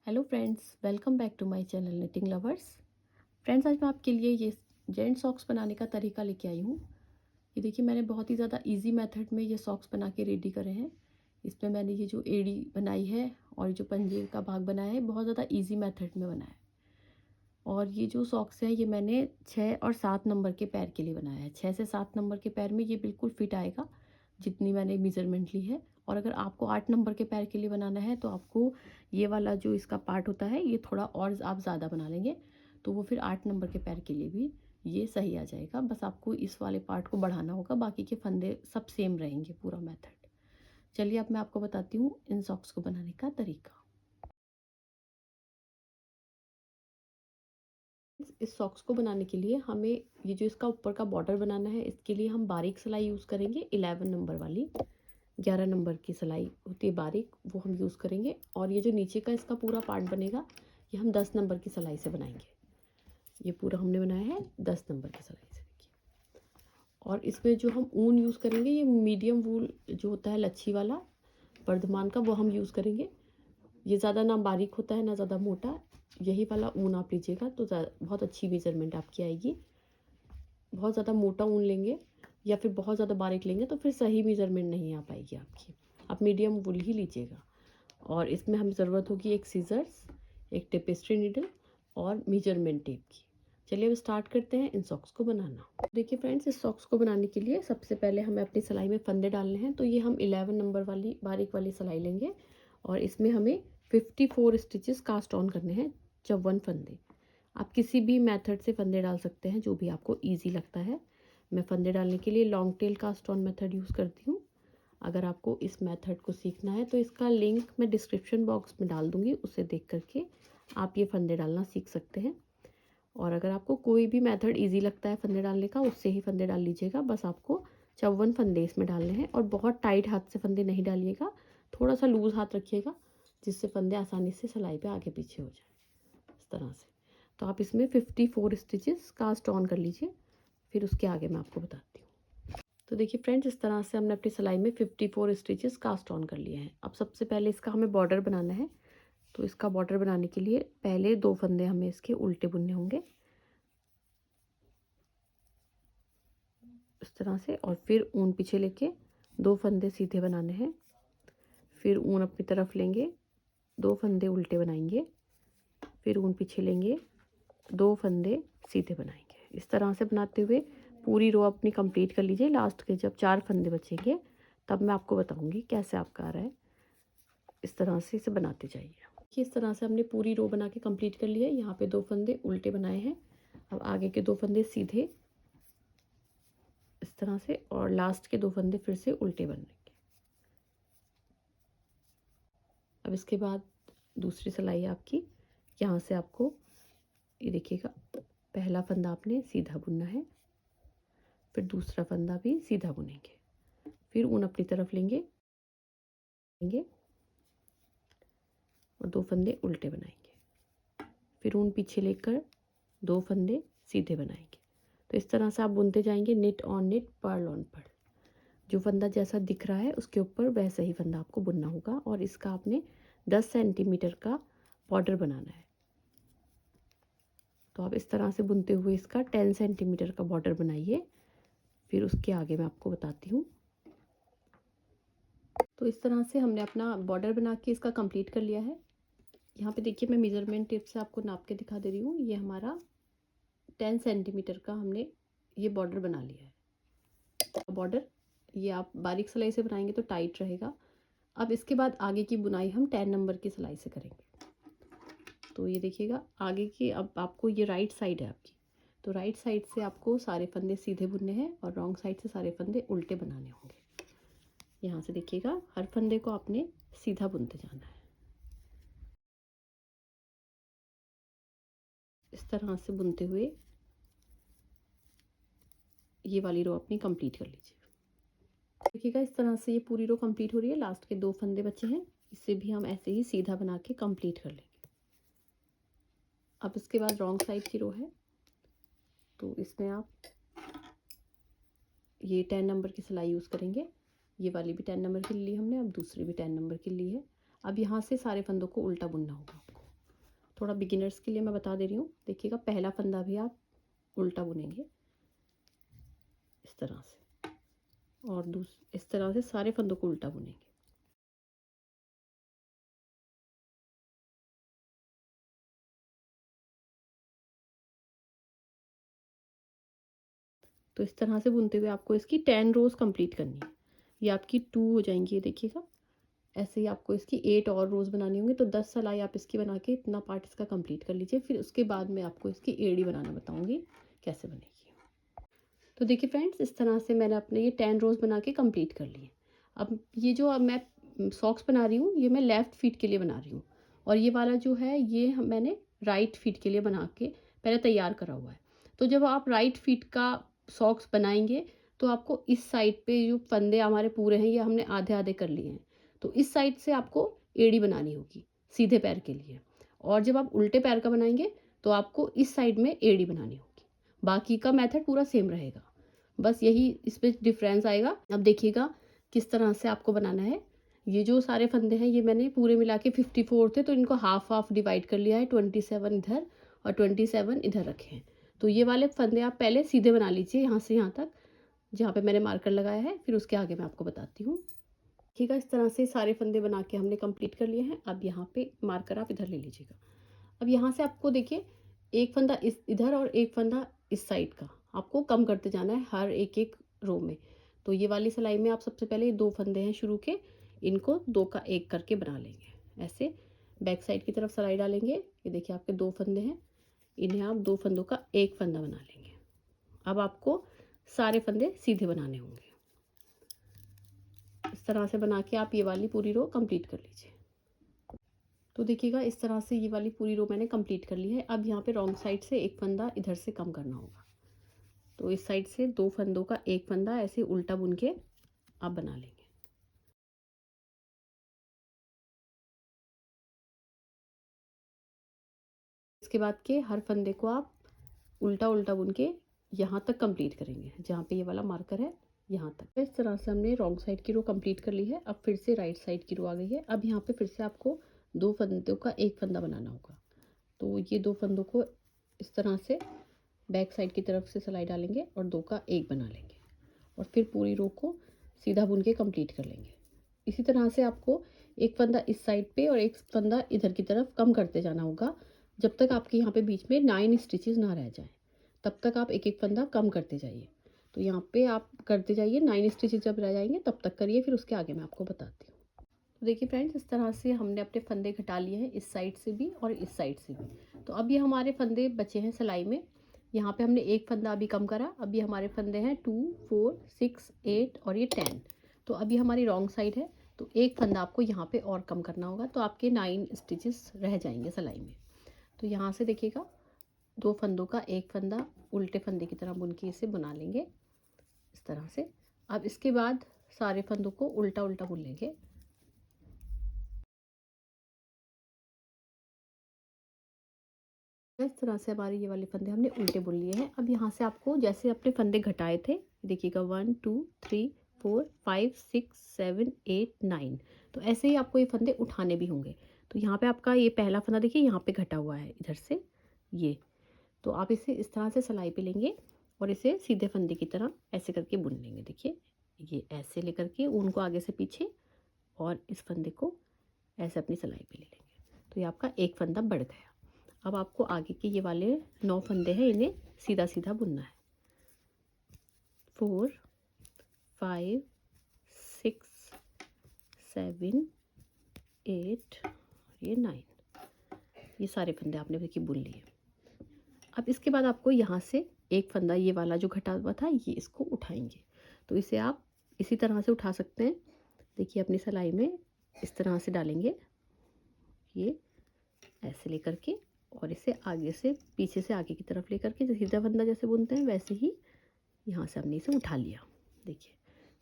Hello friends, welcome back to my channel knitting lovers. Friends, आज मैं आपके लिए ये जेंट सॉक्स बनाने का तरीका लेके आई हूँ। ये देखिए, मैंने बहुत ही ज़्यादा इजी मेथड में ये सॉक्स बना के रेडी करे हैं। इसमें मैंने ये जो एड़ी बनाई है और जो पंजे का भाग बनाया है, बहुत ज़्यादा इजी मेथड में बनाया है। और ये जो सॉक्स है, ये मैंने 6 और 7 नंबर के पैर के लिए बनाया है। 6 से 7 नंबर के पैर में ये बिल्कुल फिट आएगा, जितनी मैंने मेज़रमेंट ली है। और अगर आपको 8 नंबर के पैर के लिए बनाना है, तो आपको ये वाला जो इसका पार्ट होता है, ये थोड़ा और आप ज़्यादा बना लेंगे, तो वो फिर 8 नंबर के पैर के लिए भी ये सही आ जाएगा। बस आपको इस वाले पार्ट को बढ़ाना होगा, बाकी के फंदे सब सेम रहेंगे पूरा मेथड। चलिए, अब मैं आपको बताती हूँ इन सॉक्स को बनाने का तरीका। इस सॉक्स को बनाने के लिए हमें ये जो इसका ऊपर का बॉर्डर बनाना है, इसके लिए हम बारीक सिलाई यूज़ करेंगे। 11 नंबर वाली, 11 नंबर की सिलाई होती है बारीक, वो हम यूज़ करेंगे। और ये जो नीचे का इसका पूरा पार्ट बनेगा, ये हम 10 नंबर की सिलाई से बनाएंगे। ये पूरा हमने बनाया है 10 नंबर की सिलाई से। और इसमें जो हम ऊन यूज़ करेंगे, ये मीडियम वूल जो होता है लच्छी वाला वर्धमान का, वो हम यूज़ करेंगे। ये ज़्यादा ना बारीक होता है ना ज़्यादा मोटा, यही वाला ऊन आप लीजिएगा तो बहुत अच्छी मेजरमेंट आपकी आएगी। बहुत ज़्यादा मोटा ऊन लेंगे या फिर बहुत ज़्यादा बारीक लेंगे तो फिर सही मेजरमेंट नहीं आ पाएगी आपकी। आप मीडियम वूल ही लीजिएगा। और इसमें हमें ज़रूरत होगी एक सीजर्स, एक टेपेस्ट्री नीडल और मेजरमेंट टेप की। चलिए अब स्टार्ट करते हैं इन सॉक्स को बनाना। देखिए फ्रेंड्स, इस सॉक्स को बनाने के लिए सबसे पहले हमें अपनी सिलाई में फंदे डालने हैं। तो ये हम 11 नंबर वाली बारीक वाली सिलाई लेंगे और इसमें हमें 54 स्टिचेस कास्ट ऑन करने हैं, 54 फंदे। आप किसी भी मेथड से फंदे डाल सकते हैं, जो भी आपको इजी लगता है। मैं फंदे डालने के लिए long tail cast on method use करती हूँ। अगर आपको इस मेथड को सीखना है तो इसका लिंक मैं डिस्क्रिप्शन बॉक्स में डाल दूँगी, उसे देख करके आप ये फंदे डालना सीख सकते हैं। और अगर आपको कोई भी मेथड इजी लगता है फंदे डालने का, उससे ही फंदे डाल लीजिएगा। बस आपको 54 फंदे इसमें डालने हैं और बहुत टाइट हाथ से फंदे नहीं डालिएगा, थोड़ा सा लूज़ हाथ रखिएगा, जिससे फंदे आसानी से सिलाई पे आगे पीछे हो जाए, इस तरह से। तो आप इसमें 54 स्टिचेस कास्ट ऑन कर लीजिए, फिर उसके आगे मैं आपको बताती हूँ। तो देखिए फ्रेंड्स, इस तरह से हमने अपनी सिलाई में 54 स्टिचेस कास्ट ऑन कर लिए हैं। अब सबसे पहले इसका हमें बॉर्डर बनाना है। तो इसका बॉर्डर बनाने के लिए पहले 2 फंदे हमें इसके उल्टे बुनने होंगे, इस तरह से। और फिर ऊन पीछे लेके 2 फंदे सीधे बनाने हैं, फिर ऊन अपनी तरफ लेंगे, 2 फंदे उल्टे बनाएंगे, फिर ऊन पीछे लेंगे, 2 फंदे सीधे बनाएंगे। इस तरह से बनाते हुए पूरी रो अपनी कंप्लीट कर लीजिए। लास्ट के जब 4 फंदे बचेंगे, तब मैं आपको बताऊंगी कैसे आपका आ रहा है। इस तरह से इसे बनाते जाइए। कि इस तरह से हमने पूरी रो बना के कंप्लीट कर लिया है। यहाँ पे 2 फंदे उल्टे बनाए हैं, अब आगे के 2 फंदे सीधे, इस तरह से। और लास्ट के 2 फंदे फिर से उल्टे बनेंगे। अब इसके बाद दूसरी सिलाई आपकी, यहाँ से आपको ये देखिएगा, पहला फंदा आपने सीधा बुनना है, फिर दूसरा फंदा भी सीधा बुनेंगे, फिर ऊन अपनी तरफ लेंगे और 2 फंदे उल्टे बनाएंगे, फिर ऊन पीछे लेकर 2 फंदे सीधे बनाएंगे। तो इस तरह से आप बुनते जाएंगे, knit on knit, purl on purl. जो फंदा जैसा दिख रहा है उसके ऊपर वैसा ही फंदा आपको बुनना होगा। और इसका आपने 10 सेंटीमीटर का बॉर्डर बनाना है। तो आप इस तरह से बुनते हुए इसका 10 सेंटीमीटर का बॉर्डर बनाइए, फिर उसके आगे मैं आपको बताती हूँ। तो इस तरह से हमने अपना बॉर्डर बना के इसका कंप्लीट कर लिया है। यहाँ पे देखिए, मैं मेजरमेंट टेप से आपको नाप के दिखा दे रही हूँ। ये हमारा 10 सेंटीमीटर का हमने ये बॉर्डर बना लिया है। बॉर्डर ये आप बारीक सिलाई से बनाएंगे तो टाइट रहेगा। अब इसके बाद आगे की बुनाई हम 10 नंबर की सिलाई से करेंगे। तो ये देखिएगा आगे की, अब आपको ये राइट साइड है आपकी, तो राइट साइड से आपको सारे फंदे सीधे बुनने हैं और रॉन्ग साइड से सारे फंदे उल्टे बनाने होंगे। यहाँ से देखिएगा, हर फंदे को आपने सीधा बुनते जाना है। इस तरह से बुनते हुए ये वाली रो अपनी कंप्लीट कर लीजिए। देखिएगा, इस तरह से ये पूरी रो कंप्लीट हो रही है। लास्ट के 2 फंदे बचे हैं, इसे भी हम ऐसे ही सीधा बना के कंप्लीट कर लेंगे। अब इसके बाद रॉन्ग साइड की रो है, तो इसमें आप ये 10 नंबर की सिलाई यूज़ करेंगे। ये वाली भी 10 नंबर की ली हमने, अब दूसरी भी 10 नंबर की ली है। अब यहाँ से सारे फंदों को उल्टा बुनना होगा आपको। थोड़ा बिगिनर्स के लिए मैं बता दे रही हूँ। देखिएगा पहला फंदा भी आप उल्टा बुनेंगे इस तरह से, और इस तरह से सारे फंदों को उल्टा बुनेंगे। तो इस तरह से बुनते हुए आपको इसकी 10 रोज कंप्लीट करनी है। ये आपकी 2 हो जाएंगी, ये देखिएगा। ऐसे ही आपको इसकी 8 और रोज बनानी होंगी। तो 10 सिलाई आप इसकी बना के इतना पार्ट इसका कंप्लीट कर लीजिए। फिर उसके बाद मैं आपको इसकी एड़ी बनाना बताऊंगी कैसे बनेगी। तो देखिए फ्रेंड्स, इस तरह से मैंने अपने ये 10 रोज बना के कंप्लीट कर लिए। अब ये जो अब मैं सॉक्स बना रही हूँ, ये मैं लेफ़्ट फीट के लिए बना रही हूँ, और ये वाला जो है ये मैंने राइट फीट के लिए बना के पहले तैयार करा हुआ है। तो जब आप राइट फीट का सॉक्स बनाएंगे तो आपको इस साइड पे जो फंदे हमारे पूरे हैं ये हमने आधे आधे कर लिए हैं, तो इस साइड से आपको एड़ी बनानी होगी सीधे पैर के लिए। और जब आप उल्टे पैर का बनाएंगे तो आपको इस साइड में एड़ी बनानी होगी। बाकी का मेथड पूरा सेम रहेगा, बस यही इसमें डिफरेंस आएगा। अब देखिएगा किस तरह से आपको बनाना है। ये जो सारे फंदे हैं ये मैंने पूरे मिला के 54 थे, तो इनको हाफ हाफ डिवाइड कर लिया है। 27 इधर और 27 इधर रखे हैं। तो ये वाले फंदे आप पहले सीधे बना लीजिए यहाँ से यहाँ तक, जहाँ पे मैंने मार्कर लगाया है। फिर उसके आगे मैं आपको बताती हूँ। ठीक है, इस तरह से सारे फंदे बना के हमने कंप्लीट कर लिए हैं। अब यहाँ पे मार्कर आप इधर ले लीजिएगा। अब यहाँ से आपको देखिए एक फंदा इस इधर और एक फंदा इस साइड का आपको कम करते जाना है हर एक एक रो में। तो ये वाली सिलाई में आप सबसे पहले 2 फंदे हैं शुरू के, इनको 2 का 1 करके बना लेंगे। ऐसे बैक साइड की तरफ सिलाई डालेंगे। ये देखिए आपके 2 फंदे हैं, इन्हें आप 2 फंदों का 1 फंदा बना लेंगे। अब आपको सारे फंदे सीधे बनाने होंगे। इस तरह से बना के आप ये वाली पूरी रो कंप्लीट कर लीजिए। तो देखिएगा इस तरह से ये वाली पूरी रो मैंने कंप्लीट कर ली है। अब यहाँ पे रॉन्ग साइड से एक फंदा इधर से कम करना होगा। तो इस साइड से 2 फंदों का 1 फंदा ऐसे उल्टा बुन के आप बना लेंगे। इसके बाद के हर फंदे को आप उल्टा उल्टा बुन के यहाँ तक कंप्लीट करेंगे, जहाँ पे ये वाला मार्कर है यहाँ तक। इस तरह से हमने रॉन्ग साइड की रो कंप्लीट कर ली है। अब फिर से राइट साइड की रो आ गई है। अब यहाँ पे फिर से आपको 2 फंदों का 1 फंदा बनाना होगा। तो ये 2 फंदों को इस तरह से बैक साइड की तरफ से सिलाई डालेंगे और 2 का 1 बना लेंगे, और फिर पूरी रो को सीधा बुन के कंप्लीट कर लेंगे। इसी तरह से आपको एक फंदा इस साइड पे और एक फंदा इधर की तरफ कम करते जाना होगा, जब तक आपके यहाँ पे बीच में 9 स्टिचेस ना रह जाए, तब तक आप एक एक फंदा कम करते जाइए। तो यहाँ पे आप करते जाइए, 9 स्टिचेस जब रह जाएंगे तब तक करिए, फिर उसके आगे मैं आपको बताती हूँ। तो देखिए फ्रेंड्स, इस तरह से हमने अपने फंदे घटा लिए हैं, इस साइड से भी और इस साइड से भी। तो अब ये हमारे फंदे बचे हैं सिलाई में। यहाँ पे हमने एक फंदा अभी कम करा। अब ये हमारे फंदे हैं 2, 4, 6, 8 और ये 10। तो अभी हमारी रॉन्ग साइड है, तो एक फंदा आपको यहाँ पे और कम करना होगा, तो आपके 9 स्टिचेस रह जाएंगे सिलाई में। तो यहाँ से देखिएगा 2 फंदों का 1 फंदा उल्टे फंदे की तरह बुन के इसे बना लेंगे इस तरह से। अब इसके बाद सारे फंदों को उल्टा उल्टा बुन लेंगे। इस तरह से हमारे ये वाले फंदे हमने उल्टे बुन लिए हैं। अब यहाँ से आपको जैसे अपने फंदे घटाए थे, देखिएगा 1 2 3 4 5 6 7 8 9, तो ऐसे ही आपको ये फंदे उठाने भी होंगे। तो यहाँ पे आपका ये पहला फंदा देखिए यहाँ पे घटा हुआ है इधर से ये, तो आप इसे इस तरह से सिलाई पे लेंगे और इसे सीधे फंदे की तरह ऐसे करके बुन लेंगे। देखिए ये ऐसे लेकर के ऊन को आगे से पीछे और इस फंदे को ऐसे अपनी सिलाई पे ले लेंगे। तो ये आपका एक फंदा बढ़ गया। अब आपको आगे के ये वाले 9 फंदे हैं, इन्हें सीधा सीधा बुनना है। 4 5 6 7 8 ये 9, ये सारे फंदे आपने देखिए बुन लिए। अब इसके बाद आपको यहाँ से एक फंदा ये वाला जो घटा हुआ था ये इसको उठाएंगे। तो इसे आप इसी तरह से उठा सकते हैं। देखिए अपनी सिलाई में इस तरह से डालेंगे, ये ऐसे लेकर के, और इसे आगे से पीछे से आगे की तरफ लेकर के सीधा फंदा जैसे बुनते हैं वैसे ही यहाँ से हमने इसे उठा लिया। देखिए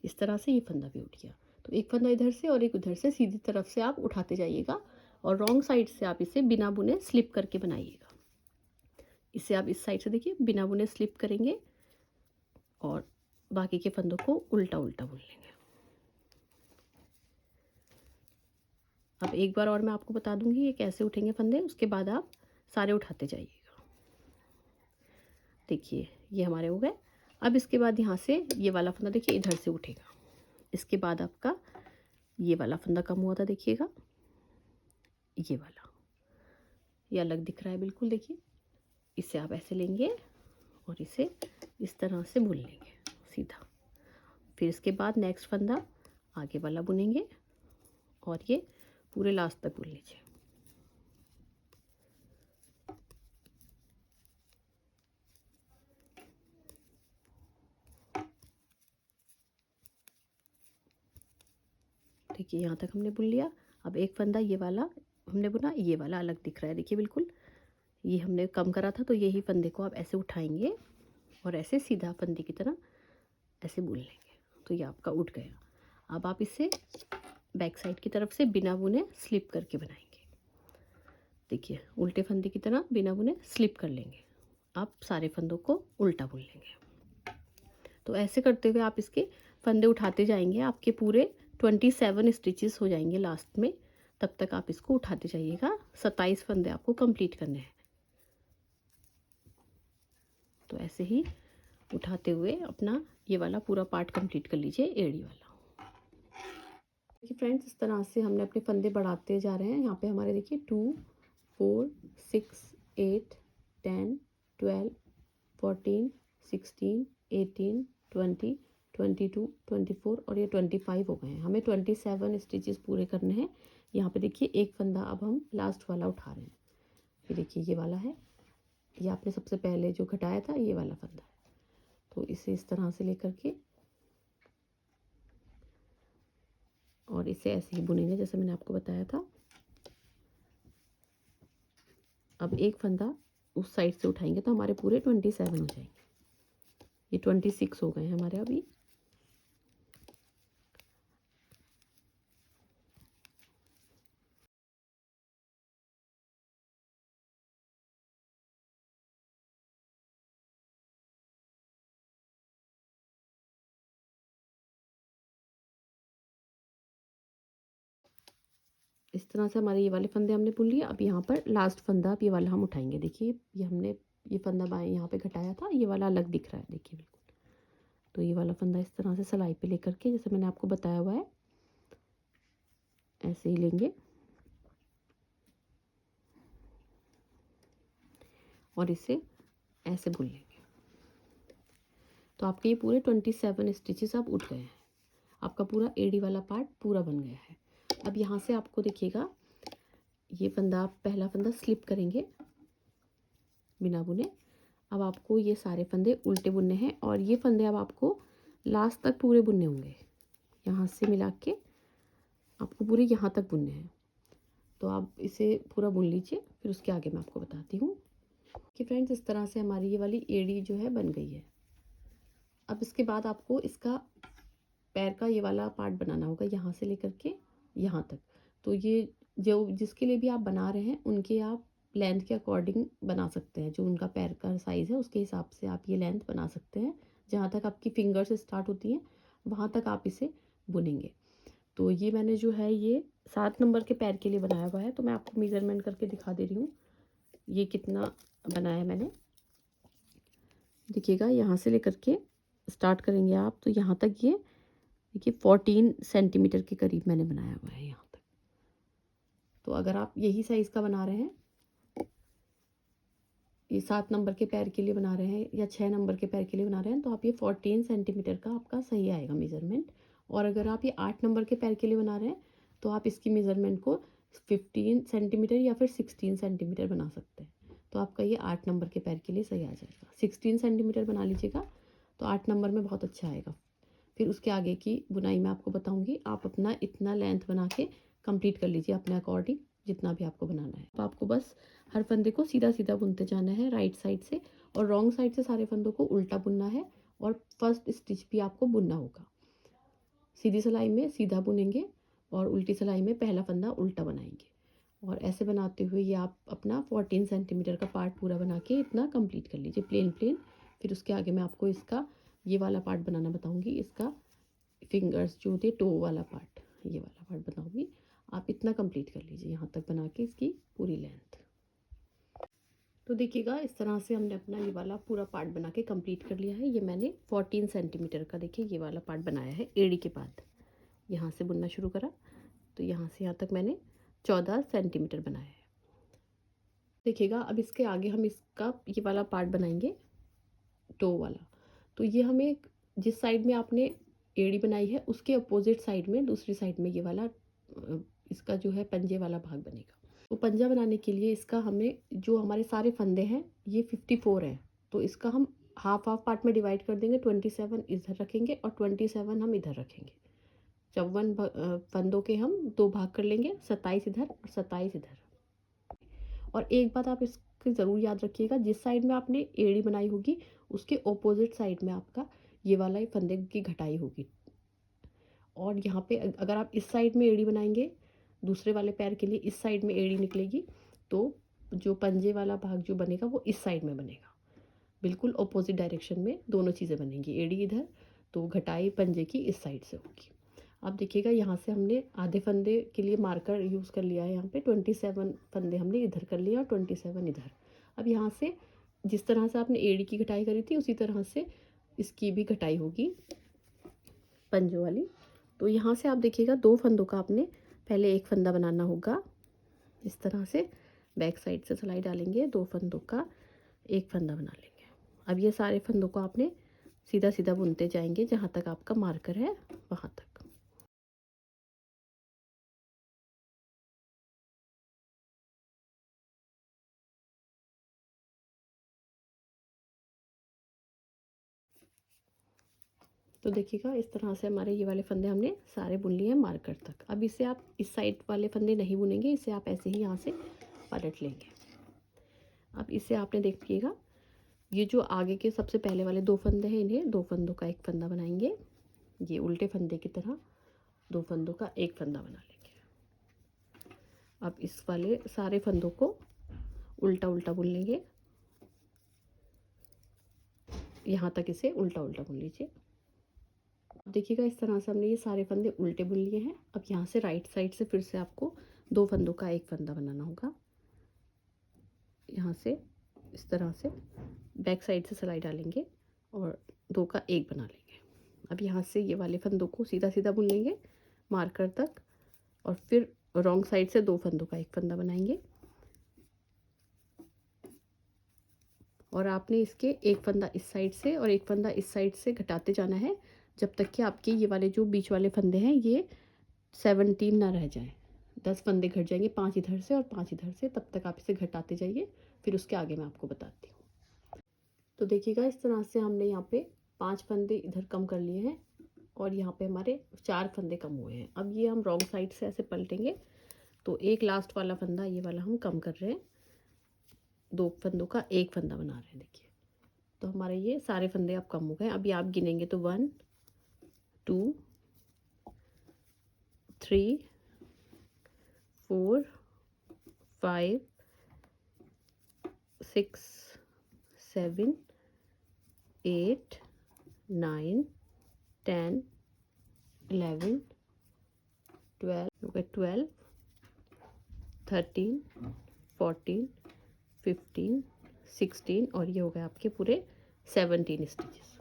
इस तरह से ये फंदा भी उठ गया। तो एक फंदा इधर से और एक उधर से सीधी तरफ से आप उठाते जाइएगा, और रॉन्ग साइड से आप इसे बिना बुने स्लिप करके बनाइएगा। इसे आप इस साइड से देखिए बिना बुने स्लिप करेंगे और बाकी के फंदों को उल्टा उल्टा बुन लेंगे। अब एक बार और मैं आपको बता दूंगी ये कैसे उठेंगे फंदे, उसके बाद आप सारे उठाते जाइएगा। देखिए ये हमारे हो गए। अब इसके बाद यहाँ से ये वाला फंदा देखिए इधर से उठेगा। इसके बाद आपका ये वाला फंदा कम हुआ था, देखिएगा ये वाला, ये अलग दिख रहा है बिल्कुल। देखिए इसे आप ऐसे लेंगे और इसे इस तरह से बुन लेंगे सीधा। फिर इसके बाद नेक्स्ट फंदा आगे वाला बुनेंगे और ये पूरे लास्ट तक बुन लीजिए। देखिए यहाँ तक हमने बुन लिया। अब एक फंदा ये वाला हमने बुना, ये वाला अलग दिख रहा है देखिए बिल्कुल, ये हमने कम करा था। तो यही फंदे को आप ऐसे उठाएंगे और ऐसे सीधा फंदे की तरह ऐसे बुन लेंगे, तो ये आपका उठ गया। अब आप इसे बैक साइड की तरफ से बिना बुने स्लिप करके बनाएंगे। देखिए उल्टे फंदे की तरह बिना बुने स्लिप कर लेंगे। आप सारे फंदों को उल्टा बुन लेंगे। तो ऐसे करते हुए आप इसके फंदे उठाते जाएंगे, आपके पूरे 27 स्टिचेस हो जाएंगे लास्ट में। तब तक आप इसको उठाते जाइएगा। 27 फंदे आपको कंप्लीट करने हैं। तो ऐसे ही उठाते हुए अपना ये वाला पूरा पार्ट कंप्लीट कर लीजिए, एड़ी वाला। देखिए फ्रेंड्स, इस तरह से हमने अपने फंदे बढ़ाते जा रहे हैं। यहाँ पे हमारे देखिए 2 4 6 8 10 12 14 16 18 20 22 24 और ये 25 हो गए हैं। हमें 27 स्टिचेस पूरे करने हैं। यहाँ पे देखिए एक फंदा अब हम लास्ट वाला उठा रहे हैं। ये देखिए ये वाला है, ये आपने सबसे पहले जो घटाया था ये वाला फंदा है। तो इसे इस तरह से लेकर के और इसे ऐसे ही बुनेंगे जैसे मैंने आपको बताया था। अब एक फंदा उस साइड से उठाएंगे तो हमारे पूरे 27 हो जाएंगे। ये 26 हो गए हैं हमारे अभी। इस तरह से हमारे ये वाले फंदे हमने बुन लिए। अब यहाँ पर लास्ट फंदा अब ये वाला हम उठाएंगे। देखिए ये हमने ये फंदा बाएं यहाँ पे घटाया था, ये वाला अलग दिख रहा है देखिए बिल्कुल। तो ये वाला फंदा इस तरह से सिलाई पे लेकर के जैसे मैंने आपको बताया हुआ है ऐसे ही लेंगे और इसे ऐसे बुन लेंगे। तो आपके ये पूरे 27 स्टिचेस अब उठ गए हैं। आपका पूरा एड़ी वाला पार्ट पूरा बन गया है। अब यहाँ से आपको देखिएगा ये फंदा, आप पहला फंदा स्लिप करेंगे बिना बुने। अब आपको ये सारे फंदे उल्टे बुनने हैं और ये फंदे अब आपको लास्ट तक पूरे बुनने होंगे। यहाँ से मिला के आपको पूरे यहाँ तक बुनने हैं। तो आप इसे पूरा बुन लीजिए, फिर उसके आगे मैं आपको बताती हूँ कि फ्रेंड्स इस तरह से हमारी ये वाली एड़ी जो है बन गई है। अब इसके बाद आपको इसका पैर का ये वाला पार्ट बनाना होगा, यहाँ से लेकर के यहाँ तक। तो ये जो जिसके लिए भी आप बना रहे हैं उनके आप लेंथ के अकॉर्डिंग बना सकते हैं। जो उनका पैर का साइज़ है उसके हिसाब से आप ये लेंथ बना सकते हैं। जहाँ तक आपकी फिंगर से स्टार्ट होती हैं वहाँ तक आप इसे बुनेंगे। तो ये मैंने जो है ये 7 नंबर के पैर के लिए बनाया हुआ है। तो मैं आपको मेज़रमेंट करके दिखा दे रही हूँ ये कितना बनाया मैंने। देखिएगा यहाँ से लेकर के स्टार्ट करेंगे आप तो यहाँ तक ये देखिए 14 सेंटीमीटर के करीब मैंने बनाया हुआ है यहाँ तक। तो अगर आप यही साइज़ का बना रहे हैं, ये 7 नंबर के पैर के लिए बना रहे हैं या 6 नंबर के पैर के लिए बना रहे हैं, तो आप ये 14 सेंटीमीटर का आपका सही आएगा मेज़रमेंट। और अगर आप ये 8 नंबर के पैर के लिए बना रहे हैं तो आप इसकी मेज़रमेंट को 15 सेंटीमीटर या फिर 16 सेंटीमीटर बना सकते हैं। तो आपका ये 8 नंबर के पैर के लिए सही आ जाएगा। 16 सेंटीमीटर बना लीजिएगा तो 8 नंबर में बहुत अच्छा आएगा। फिर उसके आगे की बुनाई मैं आपको बताऊंगी। आप अपना इतना लेंथ बना के कंप्लीट कर लीजिए अपने अकॉर्डिंग, जितना भी आपको बनाना है। तो आपको बस हर फंदे को सीधा सीधा बुनते जाना है राइट साइड से, और रॉन्ग साइड से सारे फंदों को उल्टा बुनना है। और फर्स्ट स्टिच भी आपको बुनना होगा। सीधी सिलाई में सीधा बुनेंगे और उल्टी सिलाई में पहला फंदा उल्टा बनाएंगे। और ऐसे बनाते हुए ये आप अपना 14 सेंटीमीटर का पार्ट पूरा बना के इतना कंप्लीट कर लीजिए प्लेन प्लेन। फिर उसके आगे मैं आपको इसका ये वाला पार्ट बनाना बताऊंगी, इसका फिंगर्स जो होती है टो वाला पार्ट, ये वाला पार्ट बताऊंगी। आप इतना कंप्लीट कर लीजिए यहाँ तक बना के इसकी पूरी लेंथ। तो देखिएगा इस तरह से हमने अपना ये वाला पूरा पार्ट बना के कंप्लीट कर लिया है। ये मैंने 14 सेंटीमीटर का देखिए ये वाला पार्ट बनाया है। एड़ी के बाद यहाँ से बुनना शुरू करा तो यहाँ से यहाँ तक मैंने 14 सेंटीमीटर बनाया है। देखिएगा अब इसके आगे हम इसका ये वाला पार्ट बनाएंगे, टो वाला। तो ये हमें जिस साइड में आपने एड़ी बनाई है उसके अपोजिट साइड में, दूसरी साइड में ये वाला इसका जो है पंजे वाला भाग बनेगा। तो पंजा बनाने के लिए इसका हमें जो हमारे सारे फंदे हैं ये 54 हैं, तो इसका हम हाफ हाफ पार्ट में डिवाइड कर देंगे। 27 इधर रखेंगे और 27 हम इधर रखेंगे। 54 फंदों के हम 2 भाग कर लेंगे, 27 इधर और 27 इधर। और एक बात आप इसकी ज़रूर याद रखिएगा, जिस साइड में आपने एड़ी बनाई होगी उसके ऑपोजिट साइड में आपका ये वाला फंदे की घटाई होगी। और यहाँ पे अगर आप इस साइड में एड़ी बनाएंगे दूसरे वाले पैर के लिए, इस साइड में एड़ी निकलेगी, तो जो पंजे वाला भाग जो बनेगा वो इस साइड में बनेगा। बिल्कुल ऑपोजिट डायरेक्शन में दोनों चीज़ें बनेंगी। एड़ी इधर तो घटाई पंजे की इस साइड से होगी। अब देखिएगा यहाँ से हमने आधे फंदे के लिए मार्कर यूज़ कर लिया है। यहाँ पे 27 फंदे हमने इधर कर लिए और 27 इधर। अब यहाँ से जिस तरह से आपने एड़ी की घटाई करी थी उसी तरह से इसकी भी घटाई होगी पंजों वाली। तो यहाँ से आप देखिएगा 2 फंदों का आपने पहले एक फंदा बनाना होगा। इस तरह से बैक साइड से सिलाई डालेंगे, 2 फंदों का एक फंदा बना लेंगे। अब ये सारे फंदों को आपने सीधा सीधा बुनते जाएंगे जहाँ तक आपका मार्कर है वहाँ तक। तो देखिएगा इस तरह से हमारे ये वाले फंदे हमने सारे बुन लिए हैं मार्कर तक। अब इसे आप इस साइड वाले फंदे नहीं बुनेंगे, इसे आप ऐसे ही यहाँ से पलट लेंगे। अब इसे आपने देखिएगा ये जो आगे के सबसे पहले वाले 2 फंदे हैं, इन्हें 2 फंदों का एक फंदा बनाएंगे। ये उल्टे फंदे की तरह 2 फंदों का एक फंदा बना लेंगे। अब इस वाले सारे फंदों को उल्टा उल्टा बुन लेंगे, यहाँ तक इसे उल्टा उल्टा बुन लीजिए। देखिएगा इस तरह से हमने ये सारे फंदे उल्टे बुन लिए हैं। अब यहाँ से राइट साइड से फिर से आपको 2 फंदों का एक फंदा बनाना होगा। यहाँ से इस तरह से बैक साइड से सिलाई डालेंगे और 2 का एक बना लेंगे। अब यहाँ से ये वाले फंदों को सीधा सीधा बुन लेंगे मार्कर तक और फिर रॉन्ग साइड से 2 फंदों का एक फंदा बनाएंगे। और आपने इसके एक फंदा इस साइड से और एक फंदा इस साइड से घटाते जाना है जब तक कि आपके ये वाले जो बीच वाले फंदे हैं ये 17 ना रह जाएं। 10 फंदे घट जाएंगे, 5 इधर से और 5 इधर से, तब तक आप इसे घटाते जाइए। फिर उसके आगे मैं आपको बताती हूँ। तो देखिएगा इस तरह से हमने यहाँ पे 5 फंदे इधर कम कर लिए हैं और यहाँ पे हमारे 4 फंदे कम हुए हैं। अब ये हम रॉन्ग साइड से ऐसे पलटेंगे तो एक लास्ट वाला फंदा ये वाला हम कम कर रहे हैं, 2 फंदों का एक फंदा बना रहे हैं। देखिए तो हमारे ये सारे फंदे अब कम हो गए। अभी आप गिनेंगे तो 1 2 3 4 5 6 7 8 9 10 11 12 13 14 15 16 और ये हो गए आपके पूरे 17 स्टिचेस।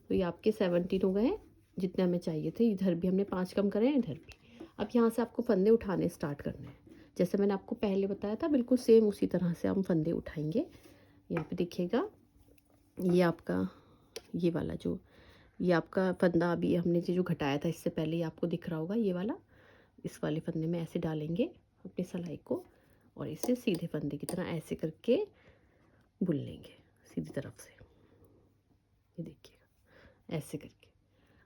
तो ये आपके 17 हो गए जितने हमें चाहिए थे। इधर भी हमने 5 कम करे हैं, इधर भी। अब यहाँ से आपको फंदे उठाने स्टार्ट करने हैं। जैसे मैंने आपको पहले बताया था बिल्कुल सेम उसी तरह से हम फंदे उठाएंगे। यहाँ पे देखिएगा ये आपका ये वाला जो ये आपका फंदा अभी हमने जो घटाया था इससे पहले, ये आपको दिख रहा होगा ये वाला। इस वाले फंदे में ऐसे डालेंगे अपनी सिलाई को और इसे सीधे फंदे की तरह ऐसे करके बुन लेंगे सीधी तरफ से। ये देखिएगा ऐसे करके।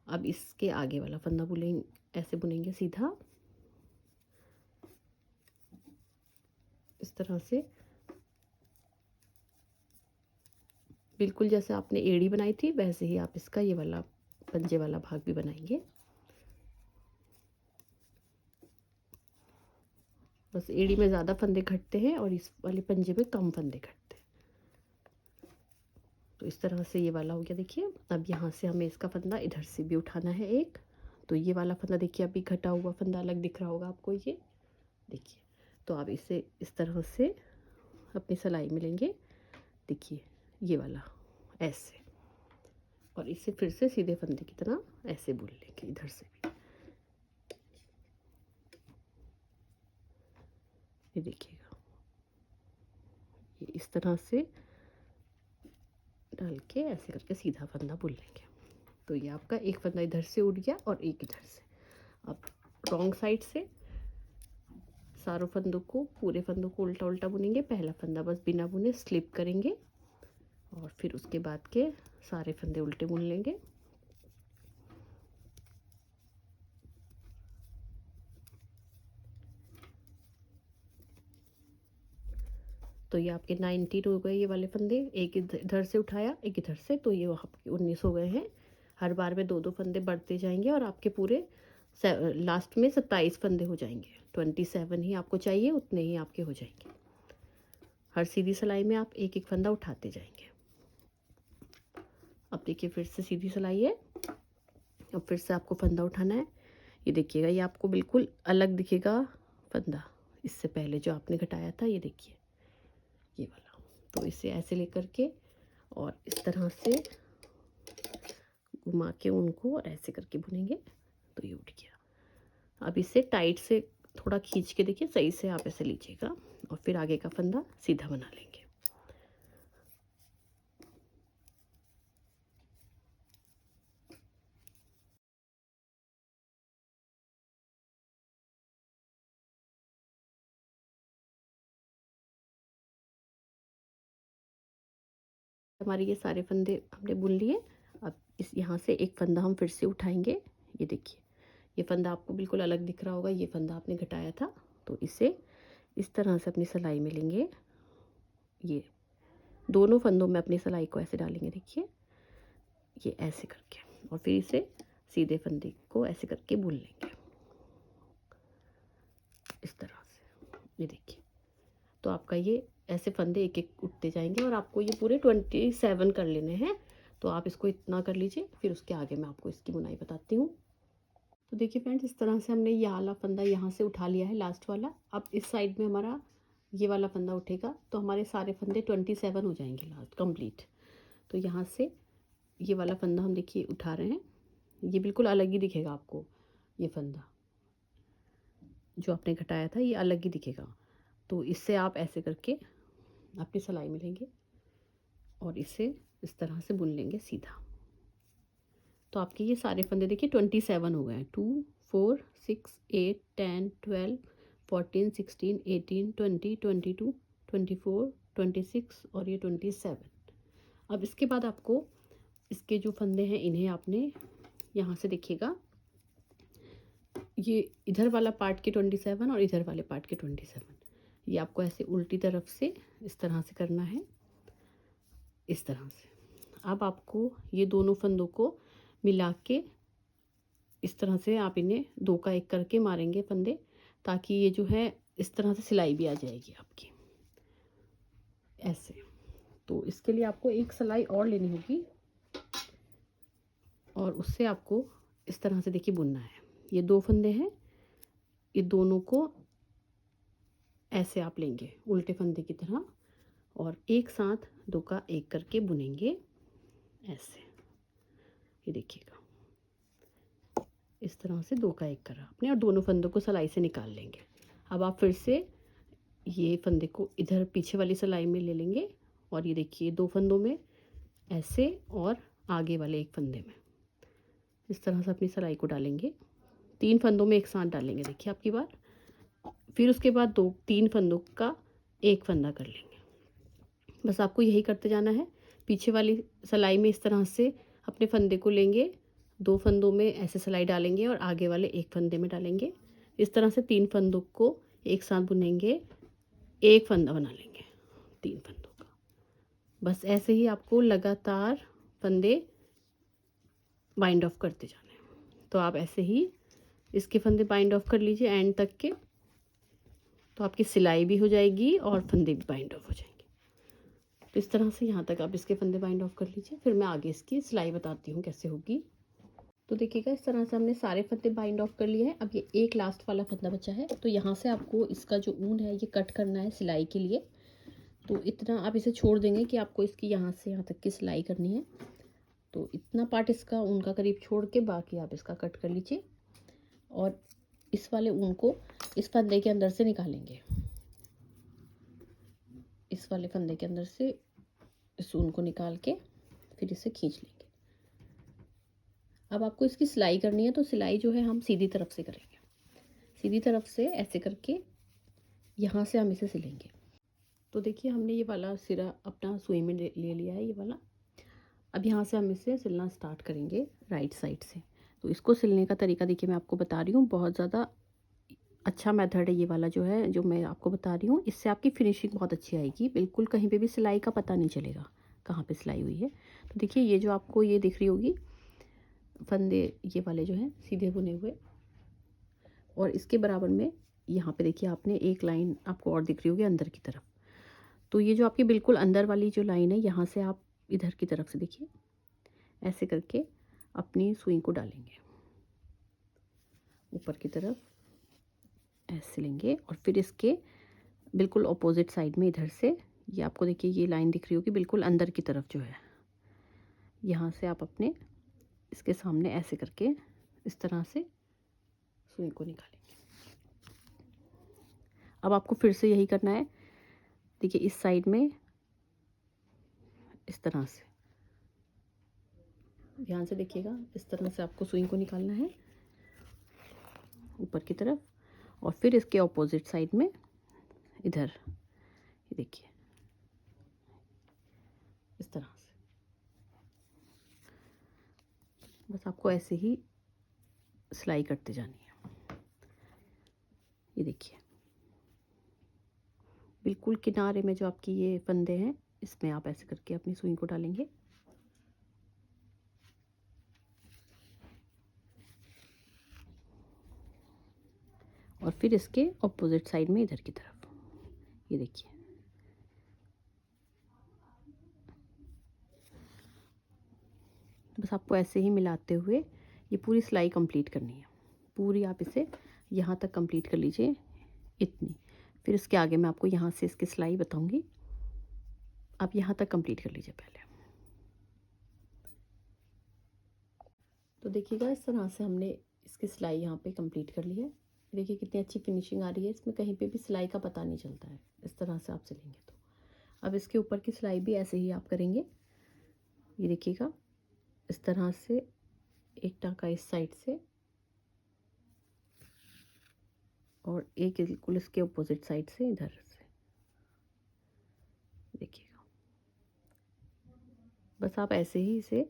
अब इसके आगे वाला फंदा बुनेंगे, ऐसे बुनेंगे सीधा इस तरह से, बिल्कुल जैसे आपने एड़ी बनाई थी वैसे ही आप इसका ये वाला पंजे वाला भाग भी बनाएंगे। बस एड़ी में ज़्यादा फंदे घटते हैं और इस वाले पंजे में कम फंदे घटते हैं। तो इस तरह से ये वाला हो गया। देखिए अब यहाँ से हमें इसका फंदा इधर से भी उठाना है एक। तो ये वाला फंदा देखिए अभी घटा हुआ फंदा अलग दिख रहा होगा आपको, ये देखिए। तो आप इसे इस तरह से अपनी सिलाई में लेंगे देखिए ये वाला ऐसे, और इसे फिर से सीधे फंदे की तरह ऐसे बुन लेंगे इधर से भी। ये देखिएगा, ये इस तरह से डाल के ऐसे करके सीधा फंदा बुन लेंगे। तो ये आपका एक फंदा इधर से उठ गया और एक इधर से। अब रॉन्ग साइड से सारों फंदों को, पूरे फंदों को उल्टा उल्टा बुनेंगे। पहला फंदा बस बिना बुने स्लिप करेंगे और फिर उसके बाद के सारे फंदे उल्टे बुन लेंगे। तो ये आपके 19 हो गए ये वाले फंदे। एक इधर से उठाया, एक इधर से, तो ये आपके 19 हो गए हैं। हर बार में 2-2 फंदे बढ़ते जाएंगे और आपके पूरे लास्ट में 27 फंदे हो जाएंगे। 27 ही आपको चाहिए, उतने ही आपके हो जाएंगे। हर सीधी सिलाई में आप एक एक फंदा उठाते जाएंगे। अब देखिए फिर से सीधी सिलाई है। अब फिर से आपको फंदा उठाना है। ये देखिएगा, ये आपको बिल्कुल अलग दिखेगा फंदा इससे पहले जो आपने घटाया था। ये देखिए ये वाला। तो इसे ऐसे लेकर के और इस तरह से घुमा के उनको और ऐसे करके बुनेंगे तो ये उठ गया। अब इसे टाइट से थोड़ा खींच के देखिए, सही से आप ऐसे लीजिएगा और फिर आगे का फंदा सीधा बना लेंगे। हमारे ये सारे फंदे हमने बुन लिए। अब इस यहाँ से एक फंदा हम फिर से उठाएंगे। ये देखिए, ये फंदा आपको बिल्कुल अलग दिख रहा होगा, ये फंदा आपने घटाया था। तो इसे इस तरह से अपनी सिलाई में लेंगे। ये दोनों फंदों में अपनी सिलाई को ऐसे डालेंगे, देखिए ये ऐसे करके, और फिर इसे सीधे फंदे को ऐसे करके बुन लेंगे इस तरह से। ये देखिए, तो आपका ये ऐसे फंदे एक एक उठते जाएंगे और आपको ये पूरे 27 कर लेने हैं। तो आप इसको इतना कर लीजिए, फिर उसके आगे मैं आपको इसकी बुनाई बताती हूँ। तो देखिए फ्रेंड्स, इस तरह से हमने ये वाला फंदा यहाँ से उठा लिया है, लास्ट वाला। अब इस साइड में हमारा ये वाला फंदा उठेगा तो हमारे सारे फंदे 27 हो जाएंगे लास्ट कंप्लीट। तो यहाँ से ये वाला फंदा हम देखिए उठा रहे हैं, ये बिल्कुल अलग ही दिखेगा आपको। ये फंदा जो आपने घटाया था ये अलग ही दिखेगा। तो इससे आप ऐसे करके अपनी सिलाई में लेंगे और इसे इस तरह से बुन लेंगे सीधा। तो आपके ये सारे फंदे देखिए 27 हो गए हैं। 2 4 6 8 10 12 14 16 18 20 22 24 26 और ये 27। अब इसके बाद आपको इसके जो फंदे हैं इन्हें आपने यहाँ से देखिएगा, ये इधर वाला पार्ट के 27 और इधर वाले पार्ट के 27, ये आपको ऐसे उल्टी तरफ से इस तरह से करना है, इस तरह से। अब आपको ये दोनों फंदों को मिला के इस तरह से आप इन्हें 2 का 1 करके मारेंगे फंदे, ताकि ये जो है इस तरह से सिलाई भी आ जाएगी आपकी ऐसे। तो इसके लिए आपको एक सिलाई और लेनी होगी और उससे आपको इस तरह से देखिए बुनना है। ये 2 फंदे हैं, ये दोनों को ऐसे आप लेंगे उल्टे फंदे की तरह और एक साथ 2 का 1 करके बुनेंगे ऐसे। ये देखिएगा, इस तरह से 2 का 1 करा आपने और दोनों फंदों को सिलाई से निकाल लेंगे। अब आप फिर से ये फंदे को इधर पीछे वाली सिलाई में ले लेंगे और ये देखिए 2 फंदों में ऐसे और आगे वाले एक फंदे में इस तरह से अपनी सिलाई को डालेंगे। 3 फंदों में एक साथ डालेंगे देखिए आपकी बार। फिर उसके बाद 2-3 फंदों का 1 फंदा कर लेंगे। बस आपको यही करते जाना है। पीछे वाली सिलाई में इस तरह से अपने फंदे को लेंगे, 2 फंदों में ऐसे सिलाई डालेंगे और आगे वाले एक फंदे में डालेंगे। इस तरह से 3 फंदों को एक साथ बुनेंगे, 1 फंदा बना लेंगे 3 फंदों का। बस ऐसे ही आपको लगातार फंदे बाइंड ऑफ करते जाने हैं। तो आप ऐसे ही इसके फंदे बाइंड ऑफ कर लीजिए एंड तक के, तो आपकी सिलाई भी हो जाएगी और फंदे भी बाइंड ऑफ हो जाएंगे। तो इस तरह से यहाँ तक आप इसके फंदे बाइंड ऑफ कर लीजिए, फिर मैं आगे इसकी सिलाई बताती हूँ कैसे होगी। तो देखिएगा, इस तरह से हमने सारे फंदे बाइंड ऑफ कर लिए हैं। अब ये एक लास्ट वाला फंदा बचा है, तो यहाँ से आपको इसका जो ऊन है ये कट करना है सिलाई के लिए। तो इतना आप इसे छोड़ देंगे कि आपको इसकी यहाँ से यहाँ तक की सिलाई करनी है। तो इतना पार्ट इसका ऊन का करीब छोड़ के बाकी आप इसका कट कर लीजिए और इस वाले ऊन को इस फंदे के अंदर से निकालेंगे। इस वाले फंदे के अंदर से इस ऊन को निकाल के फिर इसे खींच लेंगे। अब आपको इसकी सिलाई करनी है, तो सिलाई जो है हम सीधी तरफ से करेंगे। सीधी तरफ से ऐसे करके यहाँ से हम इसे सिलेंगे। तो देखिए हमने ये वाला सिरा अपना सुई में ले लिया है, ये वाला। अब यहाँ से हम इसे सिलना स्टार्ट करेंगे राइट साइड से। तो इसको सिलने का तरीका देखिए मैं आपको बता रही हूँ, बहुत ज़्यादा अच्छा मेथड है ये वाला जो है, जो मैं आपको बता रही हूँ। इससे आपकी फिनिशिंग बहुत अच्छी आएगी, बिल्कुल कहीं पे भी सिलाई का पता नहीं चलेगा कहाँ पे सिलाई हुई है। तो देखिए ये जो आपको ये दिख रही होगी फंदे, ये वाले जो हैं सीधे बुने हुए, और इसके बराबर में यहाँ पे देखिए आपने एक लाइन आपको और दिख रही होगी अंदर की तरफ। तो ये जो आपकी बिल्कुल अंदर वाली जो लाइन है, यहाँ से आप इधर की तरफ से देखिए ऐसे करके अपनी सुई को डालेंगे ऊपर की तरफ, ऐसे लेंगे और फिर इसके बिल्कुल ऑपोजिट साइड में इधर से ये आपको देखिए ये लाइन दिख रही होगी बिल्कुल अंदर की तरफ जो है, यहाँ से आप अपने इसके सामने ऐसे करके इस तरह से सुई को निकालेंगे। अब आपको फिर से यही करना है। देखिए इस साइड में इस तरह से, ध्यान से देखिएगा, इस तरह से आपको सुई को निकालना है ऊपर की तरफ, और फिर इसके ऑपोजिट साइड में इधर ये देखिए इस तरह से। बस आपको ऐसे ही सिलाई करते जानी है। ये देखिए बिल्कुल किनारे में जो आपकी ये फंदे हैं, इसमें आप ऐसे करके अपनी सुई को डालेंगे। और फिर इसके ऑपोजिट साइड में इधर की तरफ ये देखिए। बस आपको ऐसे ही मिलाते हुए ये पूरी सिलाई कंप्लीट करनी है। पूरी आप इसे यहाँ तक कंप्लीट कर लीजिए, इतनी। फिर इसके आगे मैं आपको यहाँ से इसकी सिलाई बताऊंगी। आप यहाँ तक कंप्लीट कर लीजिए पहले। तो देखिएगा इस तरह से हमने इसकी सिलाई यहाँ पे कंप्लीट कर ली है। देखिए कितनी अच्छी फिनिशिंग आ रही है, इसमें कहीं पे भी सिलाई का पता नहीं चलता है इस तरह से आप सिलेंगे तो। अब इसके ऊपर की सिलाई भी ऐसे ही आप करेंगे। ये देखिएगा इस तरह से एक टाँका इस साइड से और एक बिल्कुल इसके ऑपोजिट साइड से इधर से, देखिएगा। बस आप ऐसे ही इसे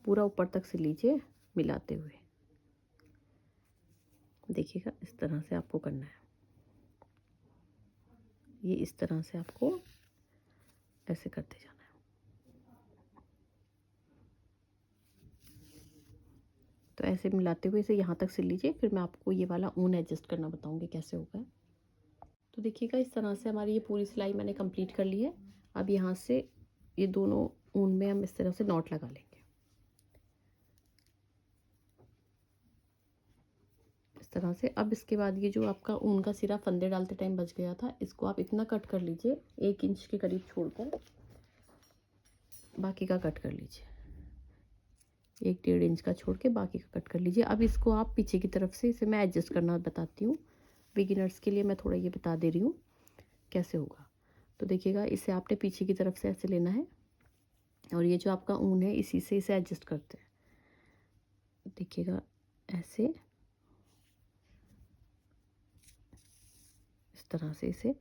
पूरा ऊपर तक सिल लीजिए मिलाते हुए। देखिएगा इस तरह से आपको करना है। ये इस तरह से आपको ऐसे करते जाना है। तो ऐसे मिलाते हुए इसे यहाँ तक सिल लीजिए, फिर मैं आपको ये वाला ऊन एडजस्ट करना बताऊंगी कैसे होगा। तो देखिएगा इस तरह से हमारी ये पूरी सिलाई मैंने कंप्लीट कर ली है। अब यहाँ से ये दोनों ऊन में हम इस तरह से नॉट लगा लेंगे इस तरह से। अब इसके बाद ये जो आपका ऊन का सिरा फंदे डालते टाइम बच गया था, इसको आप इतना कट कर लीजिए, 1 इंच के करीब छोड़कर बाकी का कट कर लीजिए। 1 डेढ़ इंच का छोड़ के बाकी का कट कर लीजिए। अब इसको आप पीछे की तरफ से, इसे मैं एडजस्ट करना बताती हूँ बिगिनर्स के लिए, मैं थोड़ा ये बता दे रही हूँ कैसे होगा। तो देखिएगा इसे आपने पीछे की तरफ से ऐसे लेना है और ये जो आपका ऊन है इसी से इसे एडजस्ट करते हैं। देखिएगा ऐसे इस तरह से इसे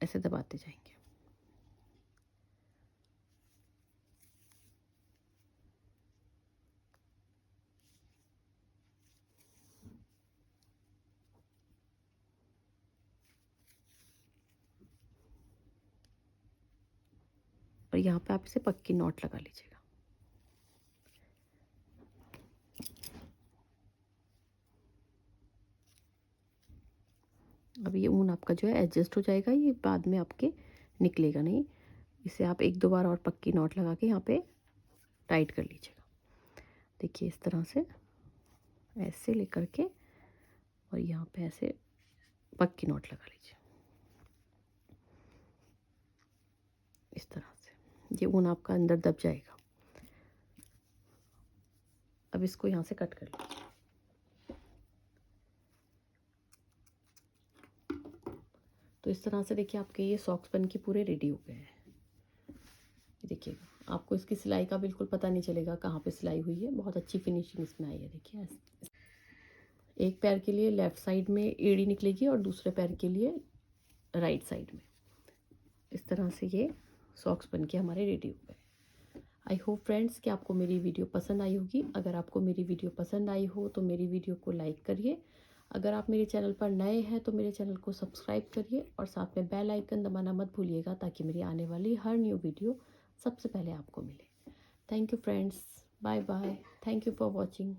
ऐसे दबाते जाएंगे। और यहाँ पे आप इसे पक्की नॉट लगा लीजिएगा। अब ये ऊन आपका जो है एडजस्ट हो जाएगा, ये बाद में आपके निकलेगा नहीं। इसे आप 1-2 बार और पक्की नॉट लगा के यहाँ पे टाइट कर लीजिएगा। देखिए इस तरह से ऐसे लेकर के और यहाँ पे ऐसे पक्की नॉट लगा लीजिए। इस तरह से ये ऊन आपका अंदर दब जाएगा। अब इसको यहाँ से कट कर लीजिए। तो इस तरह से देखिए आपके ये सॉक्स बन के पूरे रेडी हो गए हैं। देखिएगा आपको इसकी सिलाई का बिल्कुल पता नहीं चलेगा कहाँ पे सिलाई हुई है, बहुत अच्छी फिनिशिंग इसमें आई है। देखिए एक पैर के लिए लेफ़्ट साइड में एड़ी निकलेगी और दूसरे पैर के लिए राइट साइड में। इस तरह से ये सॉक्स बन के हमारे रेडी हो गए। आई होप फ्रेंड्स कि आपको मेरी वीडियो पसंद आई होगी। अगर आपको मेरी वीडियो पसंद आई हो तो मेरी वीडियो को लाइक करिए। अगर आप मेरे चैनल पर नए हैं तो मेरे चैनल को सब्सक्राइब करिए और साथ में बेल आइकन दबाना मत भूलिएगा, ताकि मेरी आने वाली हर न्यू वीडियो सबसे पहले आपको मिले। Thank you friends, bye bye, thank you for watching.